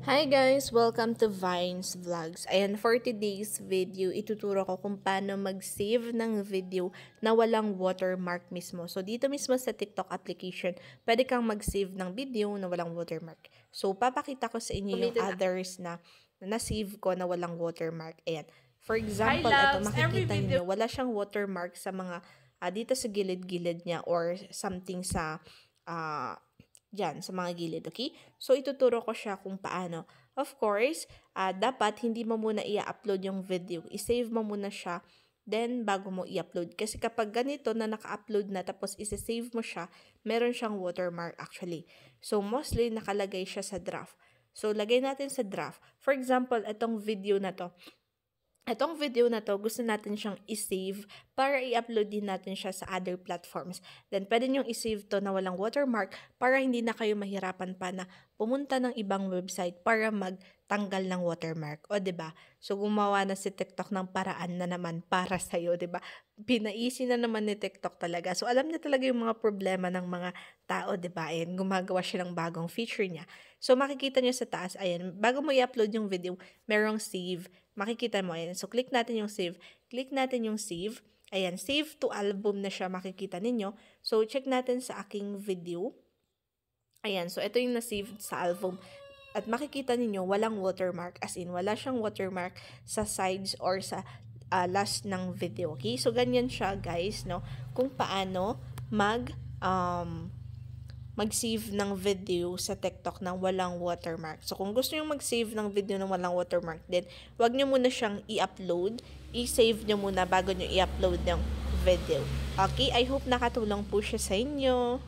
Hi guys! Welcome to Vines Vlogs. Ayan, for today's video, ituturo ko kung paano mag-save ng video na walang watermark mismo. So, dito mismo sa TikTok application, pwede kang mag-save ng video na walang watermark. So, papakita ko sa inyo yung others na na-save ko na walang watermark. Ayan. For example, ito makikita niyo wala siyang watermark sa mga, dito sa gilid-gilid niya or something sa, dyan, sa mga gilid, okay? So, ituturo ko siya kung paano. Of course, dapat hindi mo muna i-upload yung video. I-save mo muna siya, then bago mo i-upload. Kasi kapag ganito na naka-upload na tapos i-save mo siya, meron siyang watermark actually. So, mostly nakalagay siya sa draft. So, lagay natin sa draft. For example, itong video na to, gusto natin siyang i-save para i-upload din natin siya sa other platforms. Then, pwede nyong i-save to na walang watermark para hindi na kayo mahirapan pa na pumunta ng ibang website para magtanggal ng watermark. O, diba? So, gumawa na si TikTok ng paraan na naman para sa'yo, diba? Pinaisi na naman ni TikTok talaga. So, alam niya talaga yung mga problema ng mga tao, diba? Ayan, gumagawa siya ng bagong feature niya. So, makikita niyo sa taas, ayan, bago mo i-upload yung video, merong save. Makikita mo, ayan. So, click natin yung save. Click natin yung save. Ayan, save to album na siya, makikita ninyo. So, check natin sa aking video. Ayan, so ito yung na-save sa album. At makikita ninyo, walang watermark. As in, wala siyang watermark sa sides or sa last ng video. Okay? So, ganyan siya, guys, no? Kung paano mag-save ng video sa TikTok ng walang watermark. So, kung gusto nyo mag-save ng video ng walang watermark, then, wag nyo muna siyang i-upload. I-save nyo muna bago nyo i-upload ng video. Okay? I hope nakatulong po siya sa inyo.